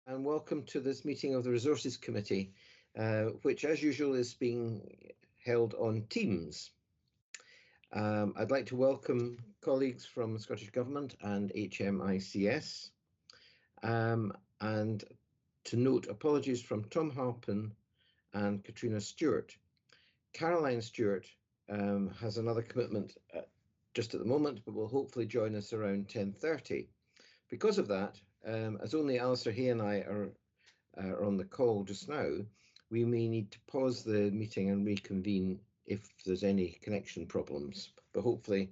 and welcome to this meeting of the Resources Committee, which as usual is being held on Teams. I'd like to welcome colleagues from Scottish Government and HMICS, and to note apologies from Tom Halpin and Katrina Stewart. Caroline Stewart has another commitment just at the moment, but will hopefully join us around 10:30. Because of that, as only Alistair Hay and I are on the call just now, we may need to pause the meeting and reconvene if there's any connection problems. But hopefully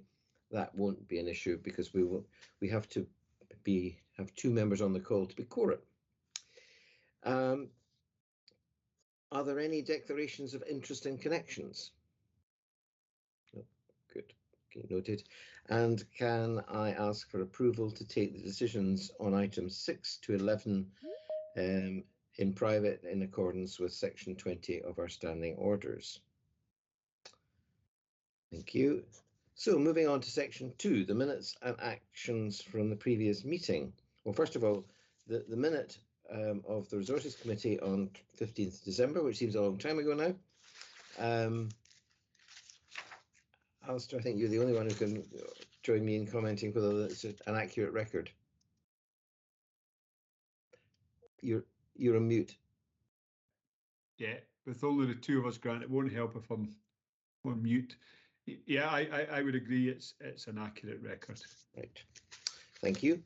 that won't be an issue, because we have to have two members on the call to be quorum. Are there any declarations of interest in connections? Oh, good. Okay, noted. And can I ask for approval to take the decisions on items 6 to 11 in private in accordance with section 20 of our standing orders? Thank you. So moving on to section 2, the minutes and actions from the previous meeting. Well, first of all, the minute of the Resources Committee on 15th December, which seems a long time ago now. Alistair, I think you're the only one who can join me in commenting whether it's an accurate record. You're on mute. Yeah, with only the two of us, Grant, it won't help if I'm on mute. Yeah, I would agree it's an accurate record. Right, thank you.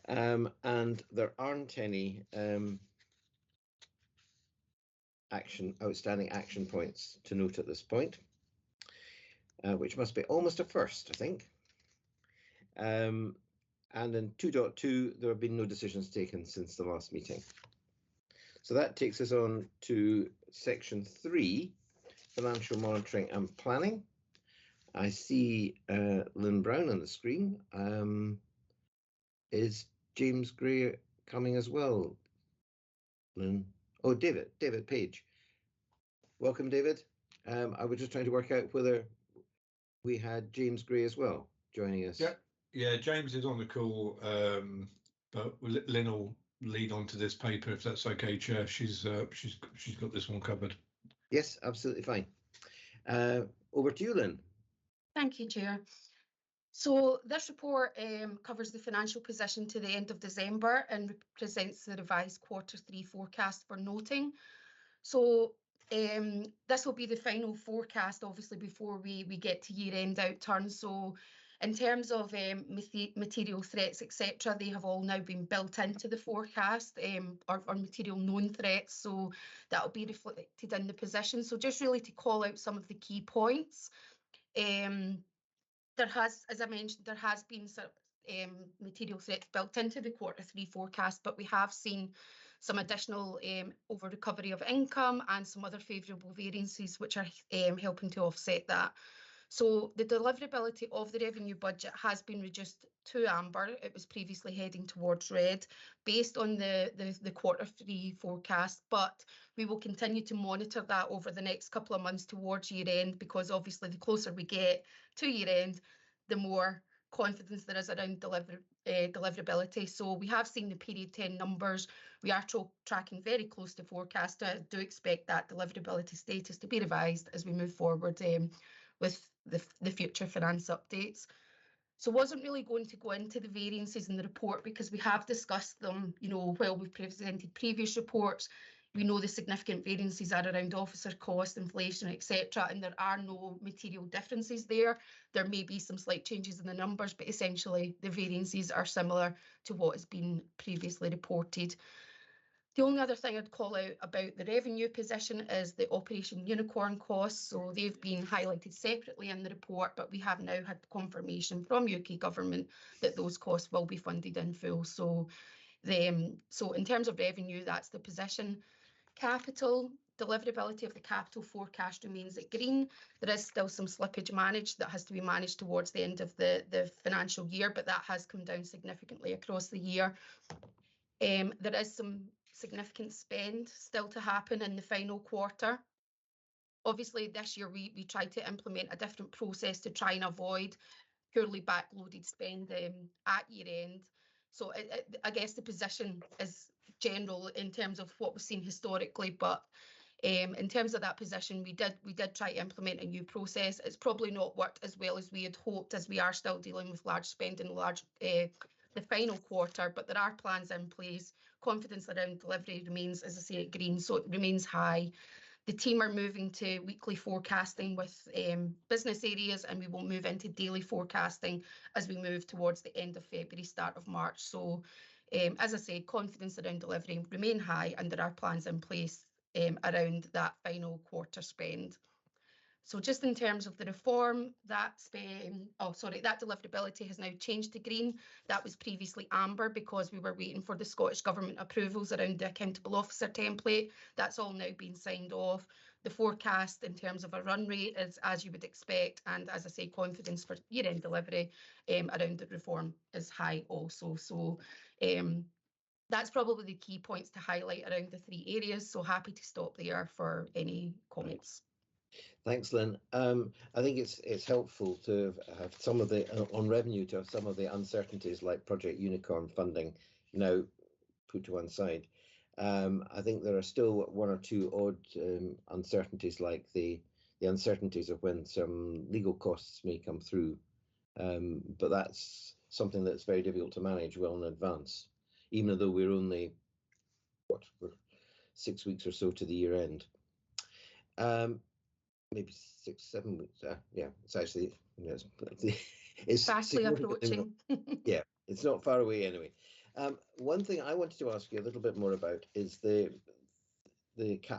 And there aren't any outstanding action points to note at this point, which must be almost a first, I think. And in 2.2, there have been no decisions taken since the last meeting. So that takes us on to section 3, financial monitoring and planning. I see Lynn Brown on the screen. Is James Gray coming as well, Lynn? Oh, David Page. Welcome, David. I was just trying to work out whether we had James Gray as well joining us. Yeah, James is on the call, but Lynn will lead on to this paper if that's okay, Chair. She's got this one covered. Yes, absolutely fine. Over to you, Lynn. Thank you, Chair. So this report covers the financial position to the end of December and presents the revised Q3 forecast for noting. So this will be the final forecast, obviously, before we get to year-end outturn. So in terms of material threats, etc., they have all now been built into the forecast, or material known threats. So that will be reflected in the position. So just really to call out some of the key points. There has, as I mentioned, there has been some material threats built into the Q3 forecast, but we have seen some additional over recovery of income and some other favourable variances which are helping to offset that. So the deliverability of the revenue budget has been reduced to amber. It was previously heading towards red based on the Q3 forecast, but we will continue to monitor that over the next couple of months towards year end, because obviously the closer we get to year end, the more confidence there is around deliverability. So we have seen the period 10 numbers. We are tracking very close to forecast. I do expect that deliverability status to be revised as we move forward with the future finance updates. So wasn't really going to go into the variances in the report because we have discussed them, you know, while we've presented previous reports. We know the significant variances are around officer cost, inflation, etc., and there are no material differences there. There may be some slight changes in the numbers, but essentially the variances are similar to what has been previously reported. The only other thing I'd call out about the revenue position is the Operation Unicorn costs. So they've been highlighted separately in the report, but we have now had confirmation from UK government that those costs will be funded in full. So in terms of revenue, that's the position. Capital, deliverability of the capital forecast remains at green. There is still some slippage managed that has to be managed towards the end of the financial year, but that has come down significantly across the year. There is some significant spend still to happen in the final quarter. Obviously, this year we tried to implement a different process to try and avoid purely backloaded spend at year end. So I guess the position is general in terms of what we've seen historically, but in terms of that position, we did try to implement a new process. It's probably not worked as well as we had hoped, as we are still dealing with large spend in the final quarter, but there are plans in place. Confidence around delivery remains, as I say, at green, so it remains high. The team are moving to weekly forecasting with business areas, and we will move into daily forecasting as we move towards the end of February, start of March. So, as I say, confidence around delivery remain high, and there are plans in place around that final quarter spend. So just in terms of the reform, that deliverability has now changed to green. That was previously amber because we were waiting for the Scottish Government approvals around the accountable officer template. That's all now been signed off. The forecast in terms of a run rate is as you would expect, and as I say, confidence for year-end delivery around the reform is high also. So that's probably the key points to highlight around the three areas. So happy to stop there for any comments. Thanks, Lynn. I think it's helpful to have some of the on revenue, to have some of the uncertainties like Project Unicorn funding now put to one side. I think there are still one or two odd uncertainties, like the uncertainties of when some legal costs may come through, but that's something that's very difficult to manage well in advance, even though we're only we're 6 weeks or so to the year end. Maybe 6, 7 weeks. Yeah, it's actually it's fastly approaching. Yeah, it's not far away anyway. One thing I wanted to ask you a little bit more about is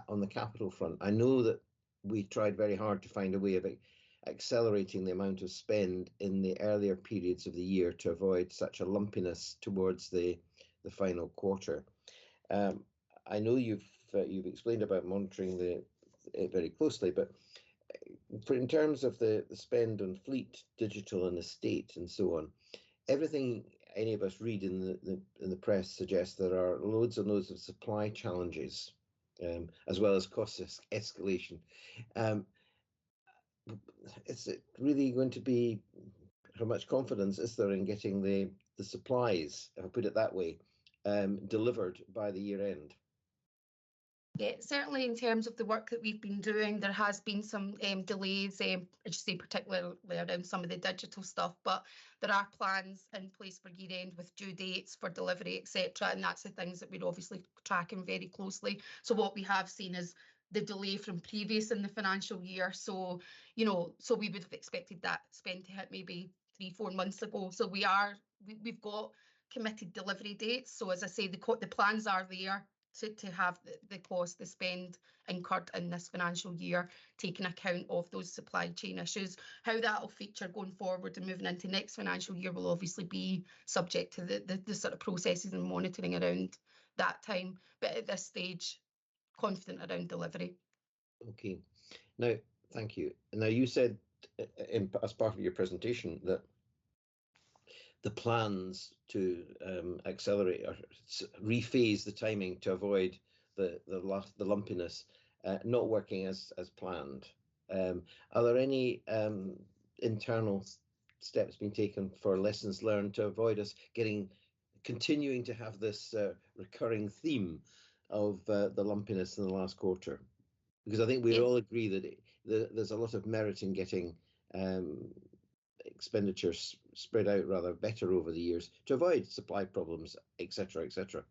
on the capital front. I know that we tried very hard to find a way of accelerating the amount of spend in the earlier periods of the year to avoid such a lumpiness towards the final quarter. I know you've explained about monitoring it very closely, but in terms of the spend on fleet, digital and estate and so on, everything any of us read in the press suggests there are loads and loads of supply challenges, as well as cost escalation. Is it really going to be, how much confidence is there in getting the supplies, if I put it that way, delivered by the year end? Yeah, certainly in terms of the work that we've been doing, there has been some delays, I should say particularly around some of the digital stuff, but there are plans in place for year end with due dates for delivery, etc. And that's the things that we're obviously tracking very closely. So what we have seen is the delay from previous in the financial year. So, so we would have expected that spend to hit maybe 3-4 months ago. So we've got committed delivery dates. So as I say, the plans are there to have the cost, the spend incurred in this financial year, taking account of those supply chain issues. How that will feature going forward and moving into next financial year will obviously be subject to the sort of processes and monitoring around that time. But at this stage, confident around delivery. Okay. Now, thank you. Now, you said as part of your presentation that the plans to accelerate or rephase the timing to avoid the lumpiness not working as planned. Are there any internal steps being taken for lessons learned to avoid us continuing to have this recurring theme of the lumpiness in the last quarter? Because I think we all agree that there's a lot of merit in getting expenditures spread out rather better over the years to avoid supply problems, etc., etc.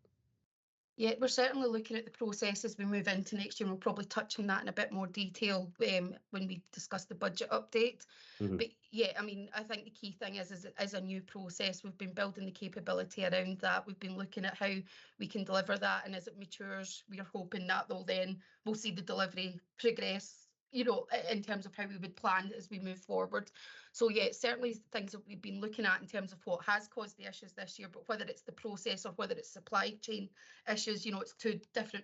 Yeah, we're certainly looking at the process as we move into next year. We'll probably touch on that in a bit more detail when we discuss the budget update. Mm-hmm. But yeah, I mean, I think the key thing is a new process. We've been building the capability around that. We've been looking at how we can deliver that, and as it matures, we are hoping that we'll see the delivery progress, in terms of how we would plan as we move forward. So yeah, certainly things that we've been looking at in terms of what has caused the issues this year, but whether it's the process or whether it's supply chain issues, it's two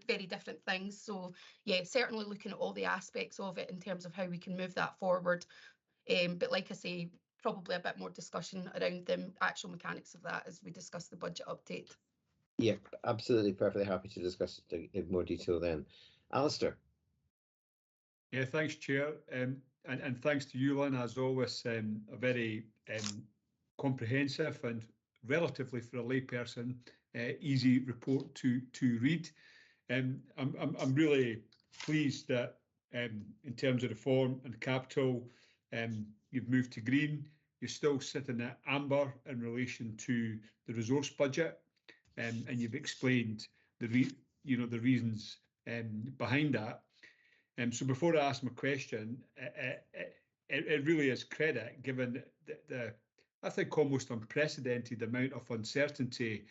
very different things. So yeah, certainly looking at all the aspects of it in terms of how we can move that forward. But like I say, probably a bit more discussion around the actual mechanics of that as we discuss the budget update. Yeah, absolutely, perfectly happy to discuss it in more detail then. Alistair. Yeah, thanks, Chair, and thanks to you, Lynn, as always. A very comprehensive and relatively, for a layperson, easy report to read. I'm really pleased that in terms of reform and capital, you've moved to green. You're still sitting at amber in relation to the resource budget, and you've explained the reasons behind that. So before I ask my question, it really is credit, given the I think almost unprecedented amount of uncertainty,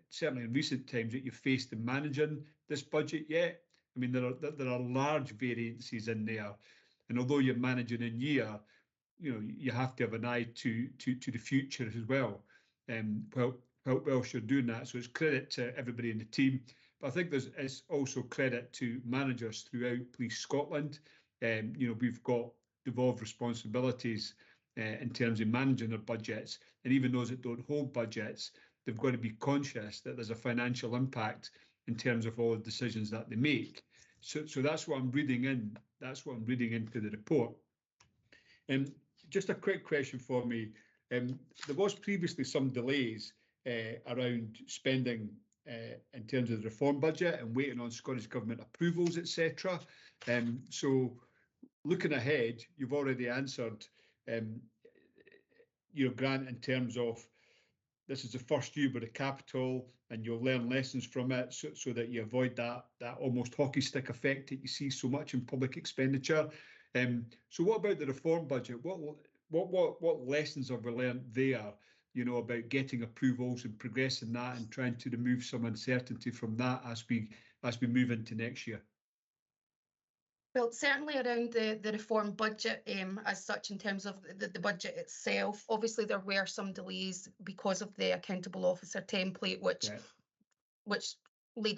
certainly in recent times, that you've faced in managing this budget yet. I mean, there are large variances in there, and although you're managing in year, you have to have an eye to the future as well. Whilst you're doing that, so it's credit to everybody in the team. But I think it's also credit to managers throughout Police Scotland. We've got devolved responsibilities in terms of managing their budgets, and even those that don't hold budgets, they've got to be conscious that there's a financial impact in terms of all the decisions that they make. So that's what I'm reading in. That's what I'm reading into the report. And just a quick question for me. There was previously some delays around spending in terms of the reform budget and waiting on Scottish Government approvals, etc. So looking ahead, you've already answered, Grant, in terms of this is the first year with the capital and you'll learn lessons from it so that you avoid that almost hockey stick effect that you see so much in public expenditure. So what about the reform budget? What lessons have we learned there, about getting approvals and progressing that and trying to remove some uncertainty from that as we move into next year? Well, certainly around the reform budget as such, in terms of the budget itself, obviously there were some delays because of the accountable officer template, which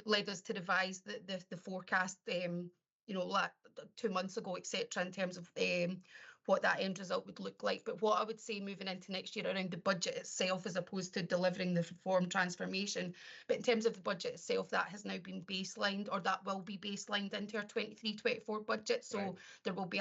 led us to revise the forecast, 2 months ago, etc., in terms of what that end result would look like. But what I would say moving into next year around the budget itself, as opposed to delivering the reform transformation, but in terms of the budget itself, that has now been baselined, or that will be baselined into our 23-24 budget. So there will be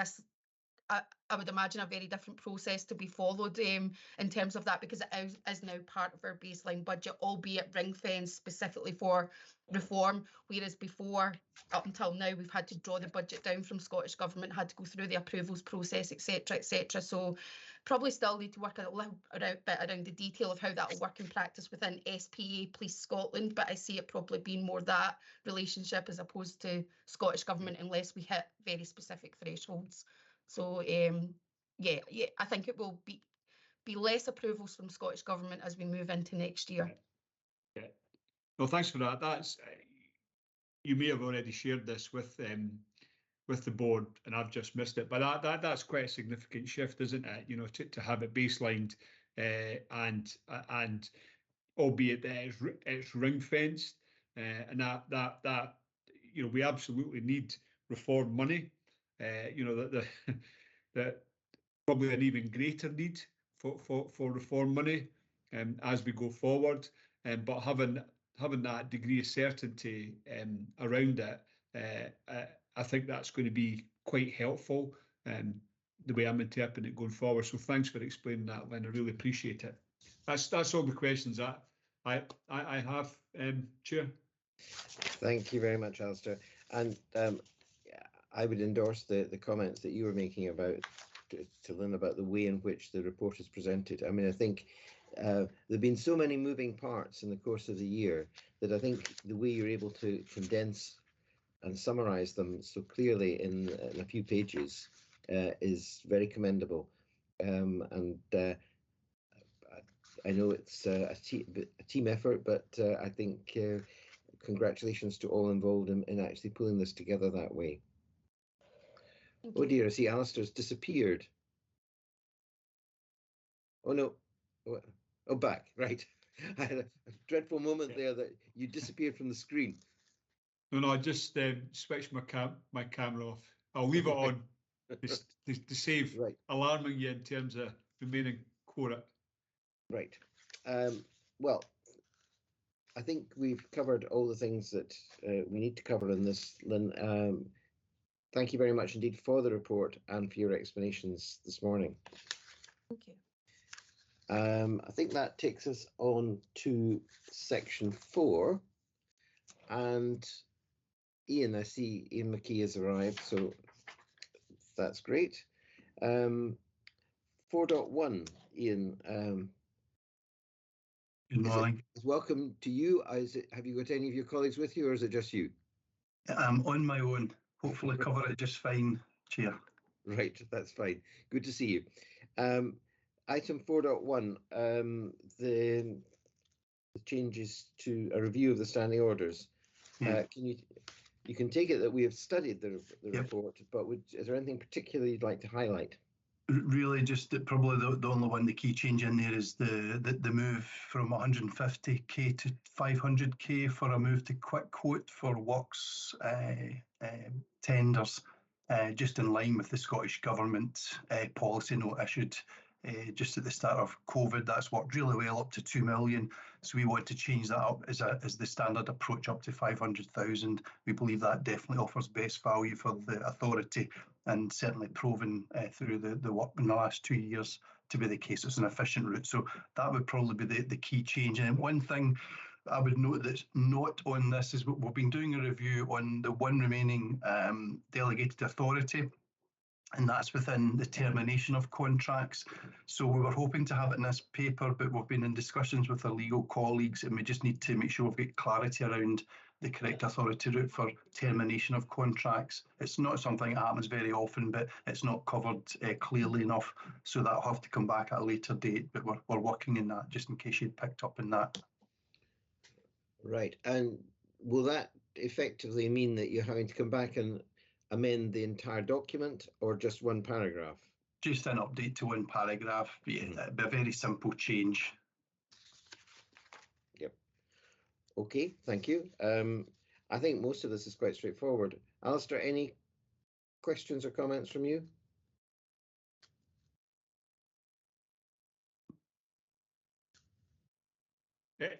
I would imagine a very different process to be followed in terms of that, because it is now part of our baseline budget, albeit ring-fenced specifically for reform, whereas before, up until now, we've had to draw the budget down from Scottish Government, had to go through the approvals process, etc., etc. So probably still need to work a little bit around the detail of how that will work in practice within SPA Police Scotland, but I see it probably being more that relationship as opposed to Scottish Government, unless we hit very specific thresholds. So I think it will be less approvals from Scottish Government as we move into next year. Yeah. Well, thanks for that. That's you may have already shared this with the board, and I've just missed it. But that's quite a significant shift, isn't it? To have it baselined and albeit that it's ring fenced, and that we absolutely need reform money. That probably an even greater need for reform money as we go forward. But having that degree of certainty around it, I think that's going to be quite helpful. The way I'm interpreting it going forward. So thanks for explaining that, Lynn. I really appreciate it. That's all the questions that I have, Chair. Thank you very much, Alistair. And I would endorse the comments that you were making about to Lynn about the way in which the report is presented. I mean, I think there have been so many moving parts in the course of the year that I think the way you're able to condense and summarize them so clearly in a few pages is very commendable. And I know it's a team effort, but I think congratulations to all involved in actually pulling this together that way. Oh dear, I see Alistair's disappeared. Oh no. Oh, back, right. I had a dreadful moment there that you disappeared from the screen. No, I just switched my camera off. I'll leave it on to save alarming you in terms of remaining quota. Right. Well, I think we've covered all the things that we need to cover in this, Lynn. Thank you very much indeed for the report and for your explanations this morning. Thank you. I think that takes us on to section 4. And Ian, I see Ian McKee has arrived, so that's great. 4.1, Ian. Good morning. Welcome to you. Have you got any of your colleagues with you, or is it just you? I'm on my own. Hopefully cover it just fine, Chair. Right, that's fine. Good to see you. Item 4.1, the changes to a review of the standing orders. Yeah. You can take it that we have studied the Yep. report, but is there anything particular you'd like to highlight? Really, just that probably the only one, the key change in there is the move from 150k to 500k for a move to quick quote for works tenders, just in line with the Scottish Government policy note issued just at the start of COVID. That's worked really well up to 2 million. So we want to change that up as the standard approach up to 500,000. We believe that definitely offers best value for the authority, and certainly proven through the work in the last 2 years to be the case. It's an efficient route. So that would probably be the key change. And one thing I would note that's not on this is we've been doing a review on the one remaining delegated authority, and that's within the termination of contracts. So we were hoping to have it in this paper, but we've been in discussions with our legal colleagues, and we just need to make sure we've got clarity around the correct authority route for termination of contracts. It's not something that happens very often, but it's not covered clearly enough, so that'll have to come back at a later date, but we're working in that, just in case you'd picked up on that. Right, and will that effectively mean that you're having to come back and amend the entire document, or just one paragraph? Just an update to one paragraph. Yeah, it'd be a very simple change. Yep. Okay, thank you. I think most of this is quite straightforward. Alistair, any questions or comments from you?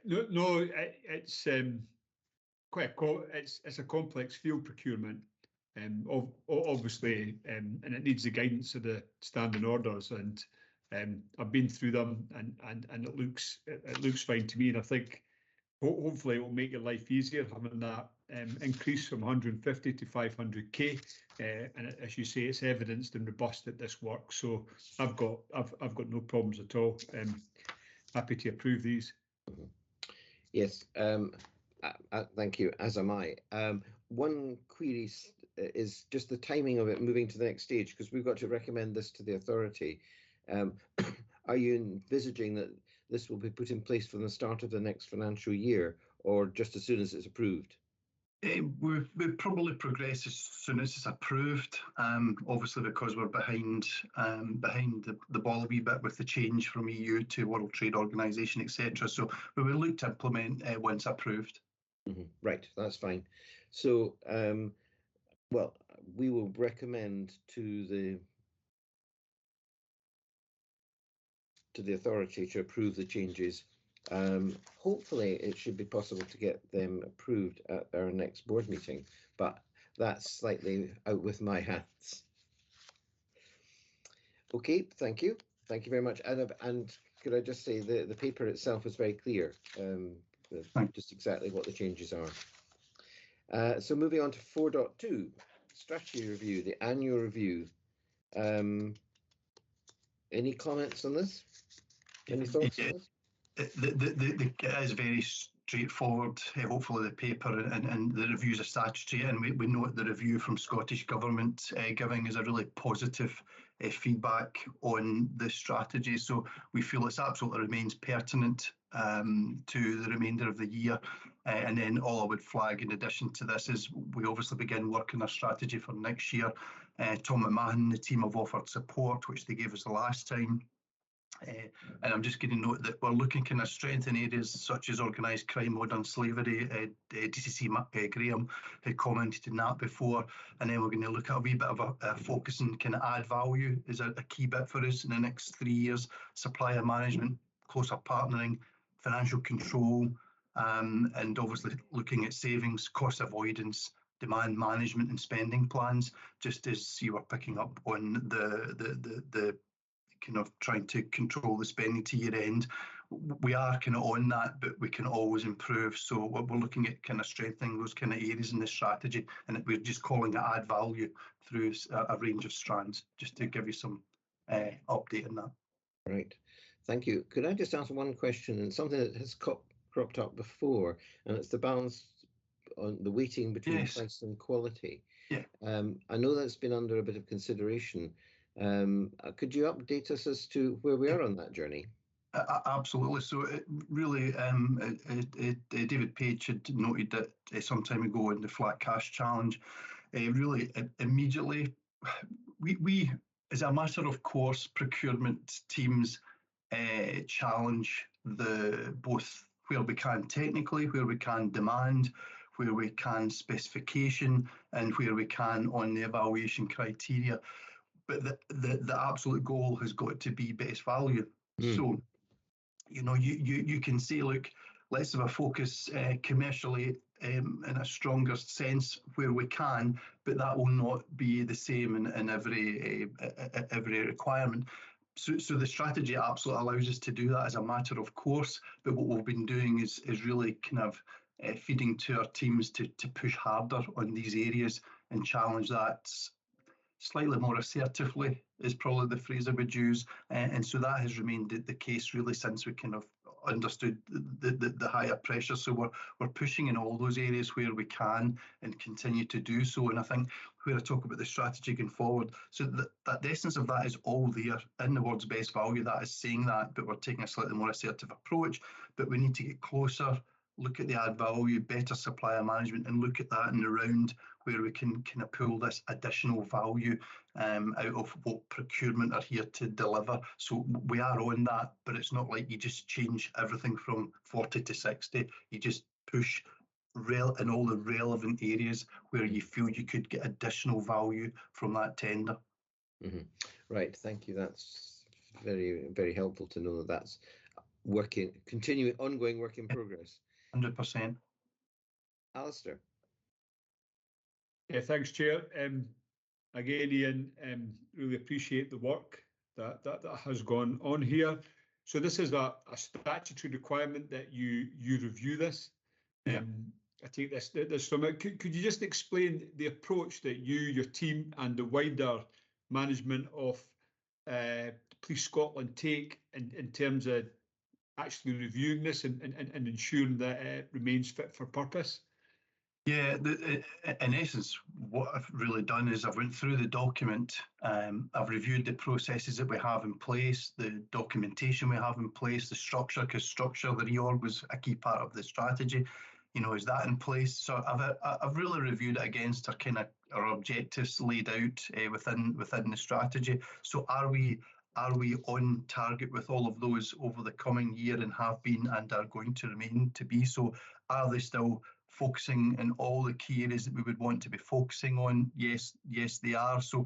No, it's quite it's a complex field procurement. Obviously, and it needs the guidance of the standing orders, and I've been through them, and it looks fine to me, and I think hopefully it will make your life easier having that increase from 150 to 500k, and as you say, it's evidenced and robust that this works. So I've got no problems at all. Happy to approve these. Yes, thank you, as am I. One query is just the timing of it moving to the next stage, because we've got to recommend this to the authority. Are you envisaging that this will be put in place from the start of the next financial year, or just as soon as it's approved? We'll probably progress as soon as it's approved, obviously because we're behind the ball a wee bit with the change from EU to World Trade Organization, etc. So we will look to implement once approved. Right, that's fine. So, well, we will recommend to the authority to approve the changes. Hopefully it should be possible to get them approved at our next board meeting, but that's slightly out with my hands. Okay, thank you very much. And could I just say the paper itself is very clear, just exactly what the changes are. So moving on to 4.2, strategy review, the annual review. Any comments on this? Any thoughts on this? It is very straightforward. Hopefully the paper and the reviews are statutory, and we note the review from Scottish Government giving us a really positive feedback on the strategy. So we feel it's absolutely remains pertinent to the remainder of the year. And then all I would flag in addition to this is we obviously begin working our strategy for next year. Tom McMahon and the team have offered support, which they gave us the last time. And I'm just going to note that we're looking kind of strengthen areas such as organised crime, modern slavery. DCC Graham had commented on that before, and then we're going to look at a wee bit of a focus and kind of add value is a key bit for us in the next 3 years. Supplier management, closer partnering, financial control, and obviously looking at savings, cost avoidance, demand management and spending plans, just as you were picking up on the kind of trying to control the spending to year end. We are kind of on that, but we can always improve. So we're looking at kind of strengthening those kind of areas in the strategy, and we're just calling it add value through a range of strands, just to give you some update on that. Right, thank you. Could I just ask one question, and something that has cropped up before, and it's the balance on the weighting between Yes. price and quality. Yeah. I know that's been under a bit of consideration. Could you update us as to where we are on that journey? Absolutely. So it really, David Page had noted that some time ago in the flat cash challenge, really immediately, we as a matter of course, procurement teams challenge both where we can technically, where we can demand, where we can specification, and where we can on the evaluation criteria. But the absolute goal has got to be best value. So, you know, you can say, look, let's have a focus commercially in a stronger sense where we can, but that will not be the same in every requirement. So the strategy absolutely allows us to do that as a matter of course, but what we've been doing is really kind of feeding to our teams to push harder on these areas and challenge that slightly more assertively is probably the phrase I would use. And so that has remained the case really since we kind of understood the higher pressure. So we're pushing in all those areas where we can and continue to do so. And I think where I talk about the strategy going forward, so that the essence of that is all there in the words best value. That is saying that, but we're taking a slightly more assertive approach. But we need to get closer, look at the add value, better supplier management, and look at that in the round where we can kind of pull this additional value out of what procurement are here to deliver. So we are on that, but it's not like you just change everything from 40 to 60. You just push in all the relevant areas where you feel you could get additional value from that tender. Mm-hmm. Right, thank you. That's very, very helpful to know that that's ongoing work in progress. 100%. Alistair. Yeah, thanks, Chair. Again, Ian, really appreciate the work that has gone on here. So this is a statutory requirement that you review this. Yeah. I take this from it. Could you just explain the approach that you, your team, and the wider management of Police Scotland take in terms of actually reviewing this and ensuring that it remains fit for purpose? Yeah, in essence, what I've really done is I've went through the document, I've reviewed the processes that we have in place, the documentation we have in place, the structure, because the reorg was a key part of the strategy. You know, is that in place? So I've really reviewed it against our objectives laid out within the strategy. So are we on target with all of those over the coming year, and have been and are going to remain to be? So are they still focusing in all the key areas that we would want to be focusing on? Yes, they are. So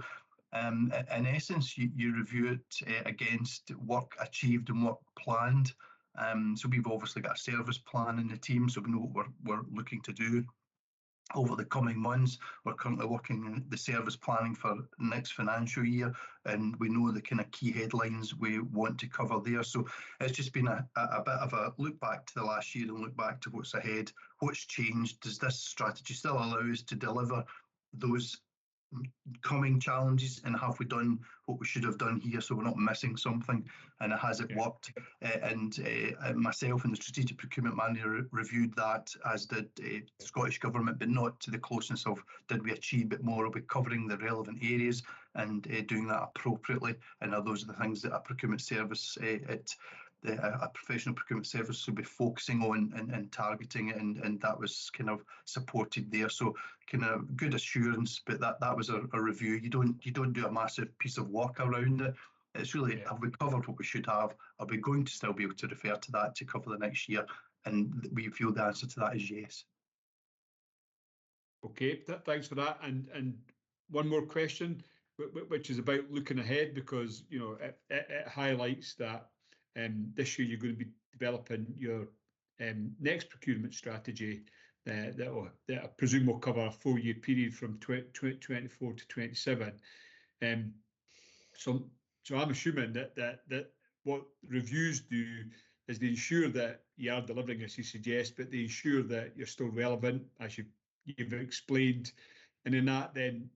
in essence, you review it against work achieved and work planned. So we've obviously got a service plan in the team, so we know what we're looking to do over the coming months. We're currently working on the service planning for next financial year, and we know the kind of key headlines we want to cover there. So it's just been a bit of a look back to the last year and look back to what's ahead, what's changed. Does this strategy still allow us to deliver those coming challenges, and have we done what we should have done here, so we're not missing something, and has it worked? And myself and the strategic procurement manager reviewed that, as did the Scottish Government, but not to the closeness of did we achieve a bit more, are we covering the relevant areas and doing that appropriately, and are those the things that a procurement service a professional procurement service should be focusing on and targeting it, and that was kind of supported there. So kind of good assurance, but that was a review. You don't do a massive piece of work around it. It's really, have we covered what we should have? Are we going to still be able to refer to that to cover the next year? And we feel the answer to that is yes. Okay, thanks for that. And one more question, which is about looking ahead, because you know it highlights that this year you're going to be developing your next procurement strategy that I presume will cover a 4-year period from 2024 to 27. So So I'm assuming that what reviews do is they ensure that you are delivering as you suggest, but they ensure that you're still relevant, as you've explained, and then that then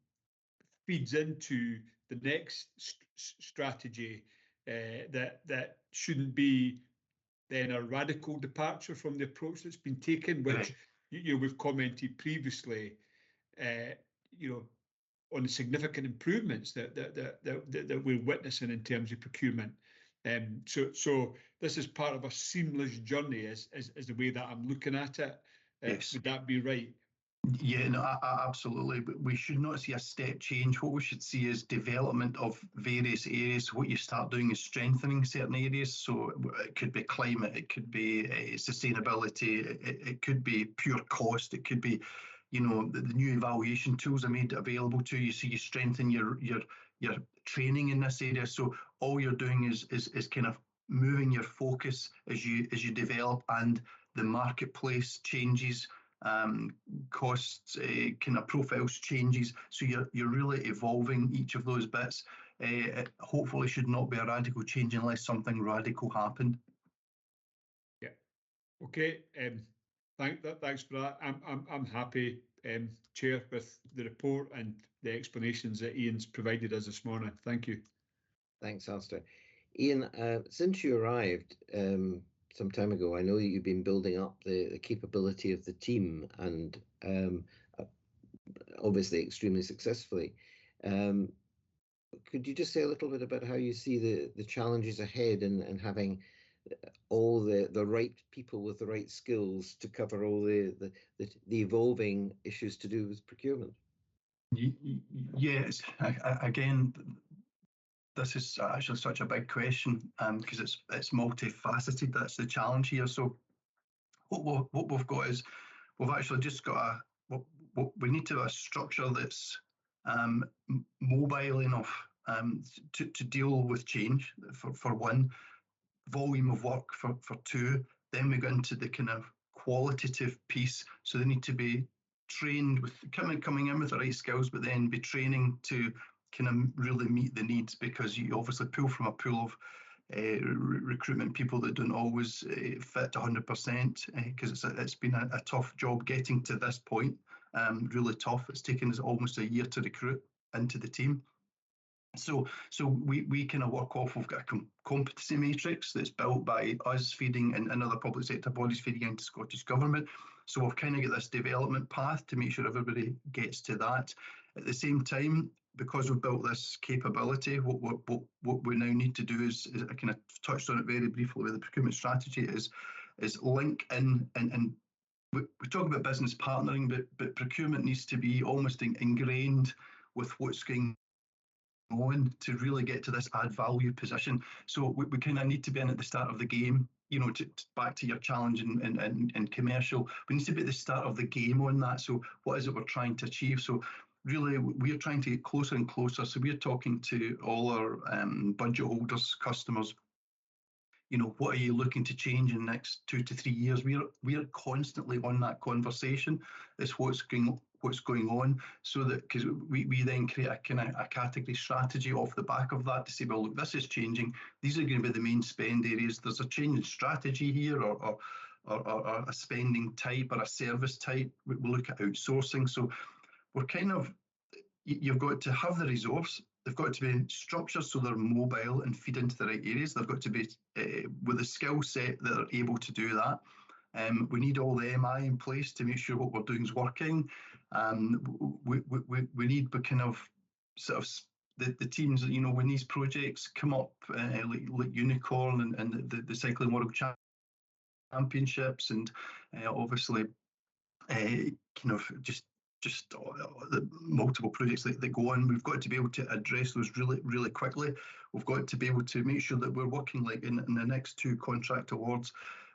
feeds into the next strategy that shouldn't be then a radical departure from the approach that's been taken, which we've commented previously, on the significant improvements that we're witnessing in terms of procurement. So this is part of a seamless journey, is the way that I'm looking at it. Yes. Would that be right? Yeah, no, absolutely. But we should not see a step change. What we should see is development of various areas. What you start doing is strengthening certain areas. So it could be climate, it could be sustainability, it could be pure cost, it could be, the new evaluation tools are made available to you. So you strengthen your training in this area. So all you're doing is kind of moving your focus as you develop, and the marketplace changes. Costs, kind of profiles changes, so you're really evolving each of those bits. It hopefully should not be a radical change unless something radical happened. Yeah. Okay. Thanks for that. I'm happy, Chair, with the report and the explanations that Ian's provided us this morning. Thank you. Thanks, Alistair. Ian, since you arrived some time ago, I know that you've been building up the capability of the team, and obviously extremely successfully. Could you just say a little bit about how you see the challenges ahead and having all the right people with the right skills to cover all the evolving issues to do with procurement? Yes, again, this is actually such a big question, because it's multifaceted. That's the challenge here. So what we've got is we've actually just got we need to have a structure that's mobile enough to deal with change, for one, volume of work for two. Then we go into the kind of qualitative piece. So they need to be trained with coming in with the right skills, but then be training to kind of really meet the needs, because you obviously pull from a pool of recruitment people that don't always fit 100%, because it's been a tough job getting to this point. Really tough. It's taken us almost a year to recruit into the team. So we kind of work off. We've got a competency matrix that's built by us feeding and other public sector bodies feeding into Scottish Government. So we've kind of got this development path to make sure everybody gets to that. At the same time, because we've built this capability, what we now need to do is I kind of touched on it very briefly with the procurement strategy, is link in, and we talk about business partnering, but procurement needs to be almost ingrained with what's going on to really get to this add value position. So we kind of need to be in at the start of the game. Back to your challenge in commercial, we need to be at the start of the game on that. So what is it we're trying to achieve? So really, we're trying to get closer and closer. So we're talking to all our budget holders, customers. What are you looking to change in the next 2 to 3 years? We're constantly on that conversation. It's what's going on, so that, because we then create a kind of a category strategy off the back of that to say, well, look, this is changing. These are going to be the main spend areas. There's a change in strategy here, or a spending type or a service type. We look at outsourcing. So we're kind of, you've got to have the resource. They've got to be structured so they're mobile and feed into the right areas. They've got to be with a skill set that are able to do that. We need all the MI in place to make sure what we're doing is working. We need the kind of sort of the teams, when these projects come up, like Unicorn and the Cycling World Championships, and obviously kind of just the multiple projects that go on. We've got to be able to address those really, really quickly. We've got to be able to make sure that we're working, like in the next 2 contract awards.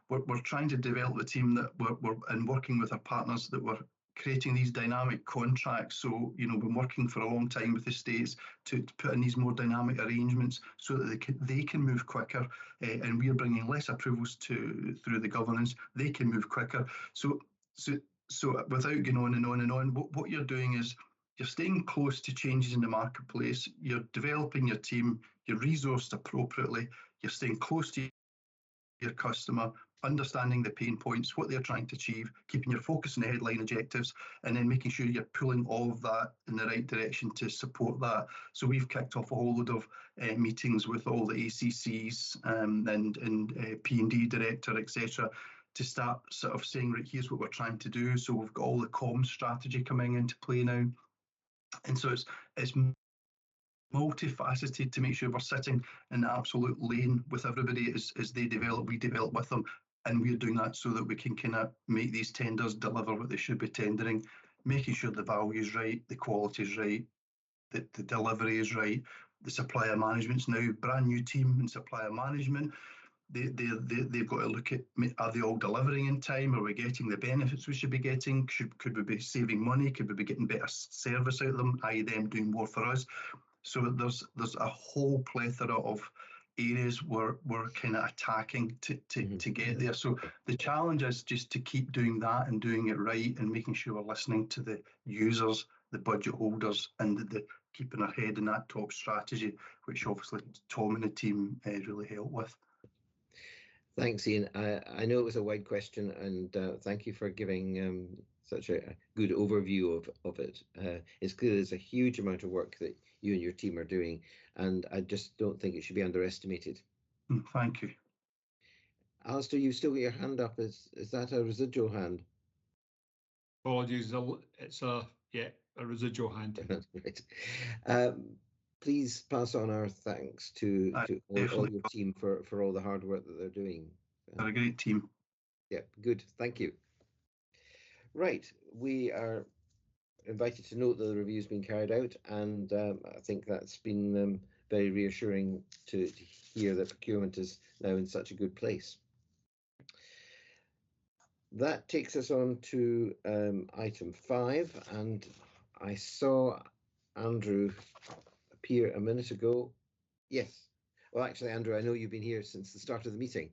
We're trying to develop a team that we're working with our partners, that we're creating these dynamic contracts. So, we've been working for a long time with the states to put in these more dynamic arrangements so that they can move quicker, and we're bringing less approvals through the governance. They can move quicker. So without going on and on and on, what you're doing is you're staying close to changes in the marketplace. You're developing your team. you're resourced appropriately, you're staying close to your customer, understanding the pain points, what they're trying to achieve, keeping your focus on the headline objectives, and then making sure you're pulling all of that in the right direction to support that. So we've kicked off a whole load of meetings with all the ACCs and P&D director, etc., to start sort of saying, right, here's what we're trying to do. So we've got all the comms strategy coming into play now. And so it's multifaceted to make sure we're sitting in the absolute lane with everybody as they develop, we develop with them. And we're doing that so that we can kind of make these tenders deliver what they should be tendering, making sure the value is right, the quality is right, the delivery is right. The supplier management's now brand new team in supplier management. They've got to look at, are they all delivering in time? Are we getting the benefits we should be getting? Could we be saving money? Could we be getting better service out of them, i.e. them doing more for us? So there's a whole plethora of areas we're kind of attacking to get there. So the challenge is just to keep doing that and doing it right and making sure we're listening to the users, the budget holders, and the keeping our head in that top strategy, which obviously Tom and the team really help with. Thanks, Ian. I know it was a wide question, and thank you for giving such a good overview of it. It's clear there's a huge amount of work that you and your team are doing, and I just don't think it should be underestimated. Thank you. Alistair, you've still got your hand up. Is that a residual hand? Apologies, it's a residual hand. Right. Please pass on our thanks to all your team for all the hard work that they're doing. They're a great team. Yeah, good. Thank you. Right, we are invited to note that the review's been carried out, and I think that's been very reassuring to hear that procurement is now in such a good place. That takes us on to item 5, and I saw Andrew appear a minute ago. Yes. Well, actually, Andrew, I know you've been here since the start of the meeting.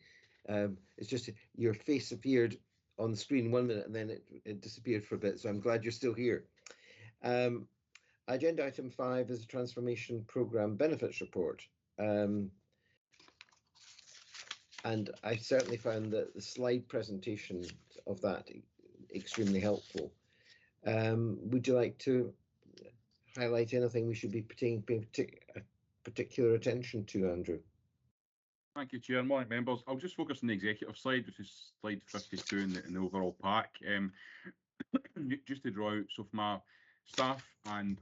It's just your face appeared on the screen 1 minute and then it disappeared for a bit, so I'm glad you're still here. Agenda item 5 is a transformation programme benefits report. And I certainly found that the slide presentation of that extremely helpful. Would you like to highlight anything we should be paying particular attention to, Andrew? Thank you, Chair. Morning, members. I'll just focus on the executive slide, which is slide 52 in the overall pack. Just to draw out, so from our staff and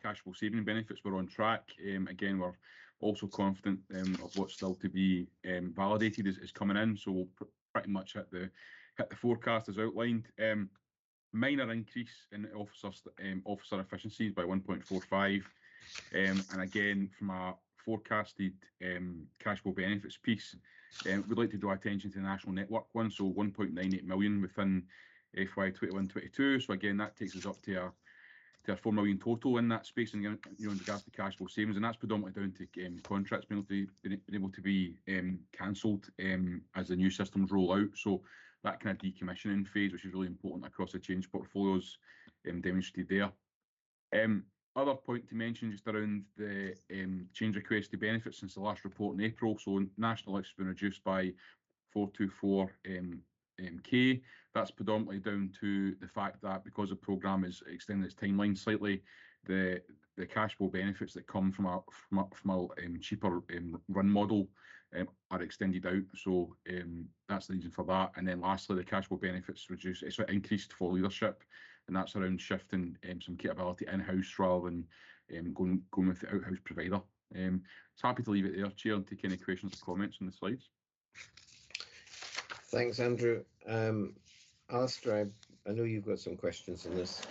cash flow saving benefits, we're on track. Again, we're also confident of what's still to be validated is coming in, so we'll pretty much hit the forecast as outlined. Minor increase in officer efficiencies by 1.45, and again from our forecasted cash flow benefits piece, we'd like to draw attention to the national network one, so 1.98 million within FY 21-22. So again, that takes us up to our 4 million total in that space, and in regards to cash flow savings, and that's predominantly down to contracts being able to be cancelled as the new systems roll out. So that kind of decommissioning phase, which is really important across the change portfolios, demonstrated there. Other point to mention just around the change request to benefits since the last report in April. So national list has been reduced by 424 K. That's predominantly down to the fact that because the programme is extending its timeline slightly, the cash flow benefits that come from our cheaper run model are extended out. So that's the reason for that. And then lastly, the cash flow benefits increased for leadership, and that's around shifting some capability in-house rather than going with the out-house provider. So happy to leave it there, Chair, and take any questions or comments on the slides. Thanks, Andrew. Alistair, I know you've got some questions on this.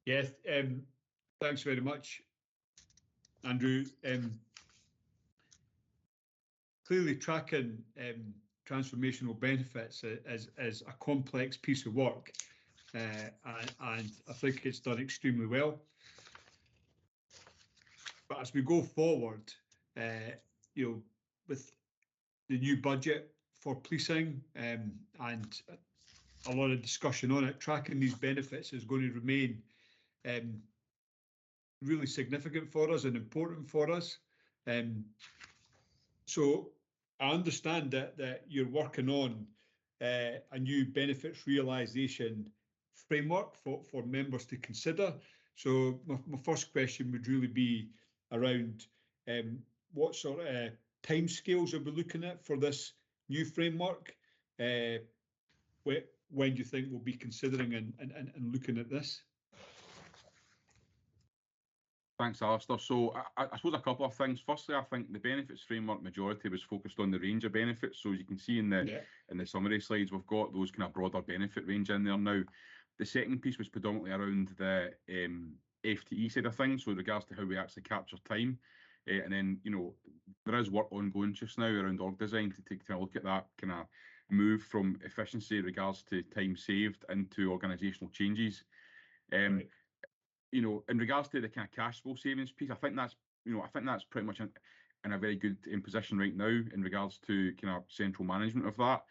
Yes, thanks very much, Andrew. Clearly, tracking transformational benefits is a complex piece of work, and I think it's done extremely well. But as we go forward, with the new budget for policing and a lot of discussion on it, tracking these benefits is going to remain really significant for us and important for us. So I understand that you're working on a new benefits realisation framework for members to consider. So my first question would really be around what sort of timescales are we looking at for this new framework? When do you think we'll be considering and looking at this? Thanks, Alistair. So I suppose a couple of things. Firstly, I think the benefits framework majority was focused on the range of benefits. So as you can see in the summary slides, we've got those kind of broader benefit range in there now. The second piece was predominantly around the FTE side of things, so in regards to how we actually capture time. And then, you know, there is work ongoing just now around org design to take a look at that kind of move from efficiency in regards to time saved into organisational changes. Right. You know, in regards to the kind of cash flow savings piece, I think that's, you know, I think that's pretty much in a very good position right now in regards to kind of central management of that.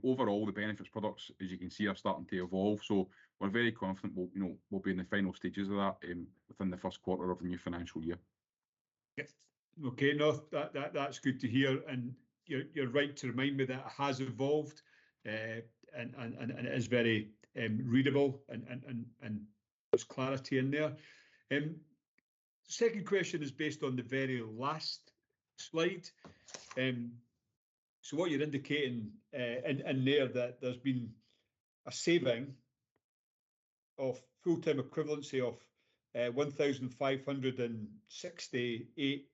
Overall, the benefits products, as you can see, are starting to evolve. So we're very confident we'll be in the final stages of that within the first quarter of the new financial year. Okay, no, that's good to hear, and you're right to remind me that it has evolved, and it is very readable, and there's clarity in there. Second question is based on the very last slide. So what you're indicating in there, that there's been a saving of full-time equivalency of 1,568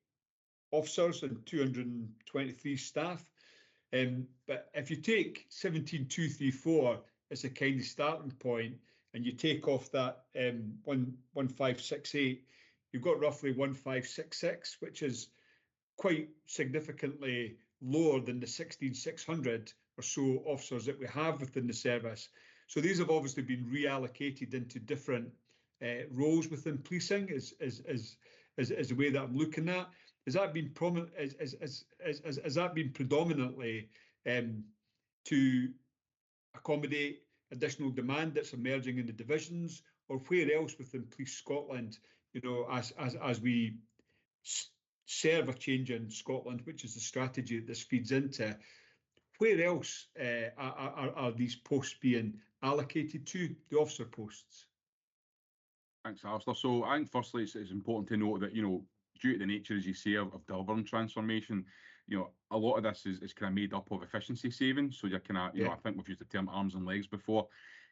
officers and 223 staff. But if you take 17,234 as a kind of starting point, and you take off that 1,568, you've got roughly 1,566, which is quite significantly lower than the 16,600 or so officers that we have within the service. So these have obviously been reallocated into different roles within policing, is the way that I'm looking at. Has that been has that been predominantly to accommodate additional demand that's emerging in the divisions, or where else within Police Scotland, you know, as we serve a change in Scotland, which is the strategy that this feeds into, where else are these posts being allocated to, the officer posts? Thanks, Alistair. So I think firstly it's important to note that, you know, due to the nature, as you say, of delivering transformation, you know, a lot of this is kind of made up of efficiency savings. So you're kind of, you know, I think we've used the term arms and legs before.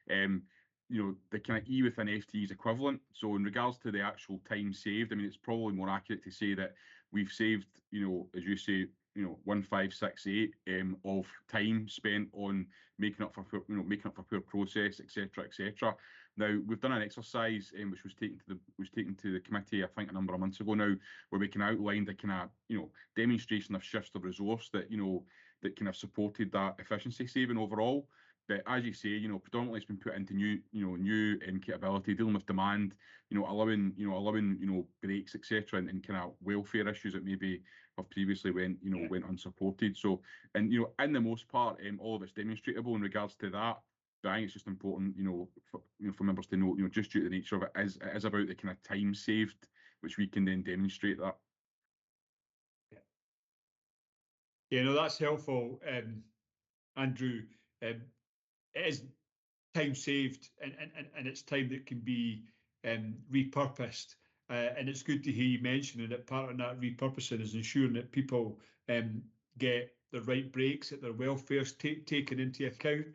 You know, the kind of E within FTE is equivalent. So in regards to the actual time saved, I mean, it's probably more accurate to say that we've saved, you know, as you say, you know, 1,568 of time spent on making up for poor process, etc., etc. Now we've done an exercise which was taken to the committee, I think, a number of months ago now, where we can outline the kind of, you know, demonstration of shifts of resource that, you know, that kind of supported that efficiency saving overall. But as you say, you know, predominantly it's been put into new capability, dealing with demand, you know, allowing breaks, etc., and kind of welfare issues that maybe have previously went unsupported. So, and you know, in the most part, all of it's demonstrable in regards to that. But I think it's just important, for members to know, just due to the nature of it is about the kind of time saved, which we can then demonstrate that. Yeah, no, that's helpful, Andrew. It is time saved, and it's time that can be repurposed. And it's good to hear you mentioning that part of that repurposing is ensuring that people get the right breaks, that their welfare's taken into account.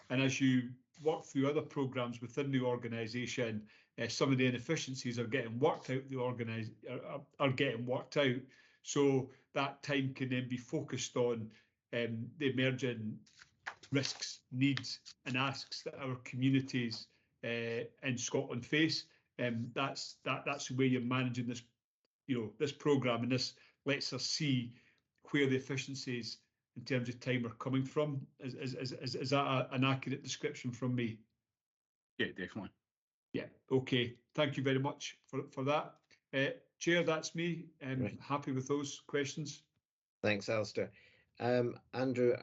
And as you work through other programmes within the organisation, some of the inefficiencies are getting worked out. Are getting worked out, so that time can then be focused on the emerging risks, needs, and asks that our communities in Scotland face. That's the way you're managing this, this programme, and this lets us see where the efficiencies in terms of time are coming from. Is that an accurate description from me? Yeah, definitely. Yeah. Okay. Thank you very much for that. Chair, that's me. Right. Happy with those questions. Thanks, Alistair. Andrew,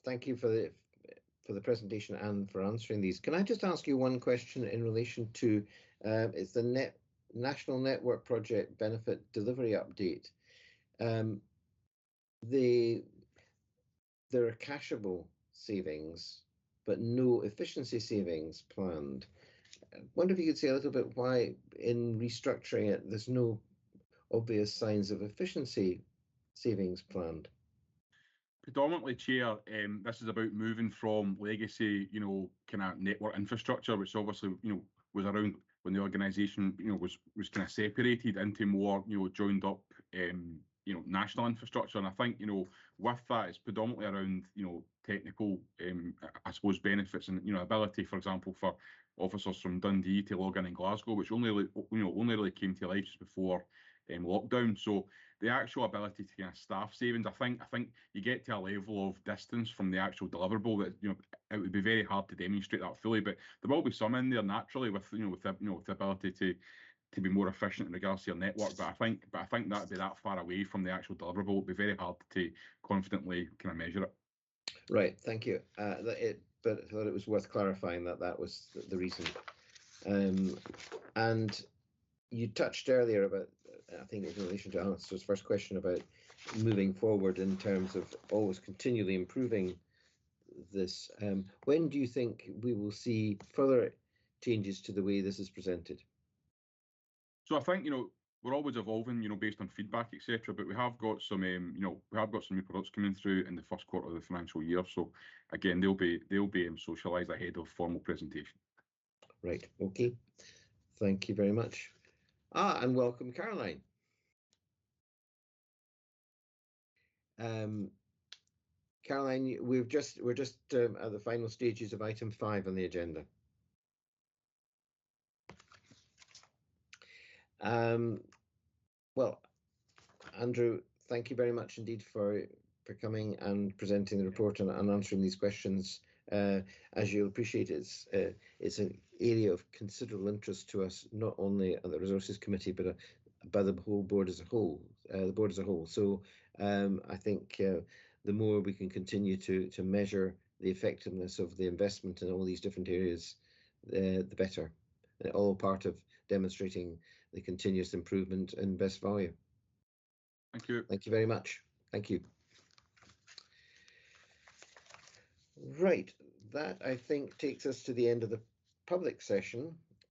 thank you for the presentation and for answering these. Can I just ask you one question in relation to it's the National Network Project Benefit Delivery Update. There are cashable savings, but no efficiency savings planned. I wonder if you could say a little bit why, in restructuring it, there's no obvious signs of efficiency savings planned. Predominantly, Chair, this is about moving from legacy, kind of network infrastructure, which obviously, was around when the organisation, was kind of separated into more, joined up, national infrastructure. And I think, with that, it's predominantly around, technical, I suppose, benefits and, ability, for example, for officers from Dundee to log in Glasgow, which only really came to life just before lockdown. So the actual ability to kind of staff savings, I think you get to a level of distance from the actual deliverable that it would be very hard to demonstrate that fully. But there will be some in there naturally with with the ability to be more efficient in regards to your network. But I think that'd be that far away from the actual deliverable. It'd be very hard to confidently kind of measure it. Right, thank you. But I thought it was worth clarifying that was the reason. And you touched earlier about, I think it was in relation to Alistair's first question, about moving forward in terms of always continually improving this. When do you think we will see further changes to the way this is presented? So I think we're always evolving, based on feedback, etc. But we have got some, new products coming through in the first quarter of the financial year. So again, they'll be socialised ahead of formal presentation. Right. Okay. Thank you very much. And welcome, Caroline. Caroline, we're just at the final stages of item 5 on the agenda. Well, Andrew, thank you very much indeed for coming and presenting the report and answering these questions. As you'll appreciate, it's an area of considerable interest to us, not only at the Resources Committee, but by the whole board as a whole. So I think the more we can continue to measure the effectiveness of the investment in all these different areas, the better. And all part of demonstrating the continuous improvement in best value. Thank you. Thank you very much. Thank you. Right, that I think takes us to the end of the public session.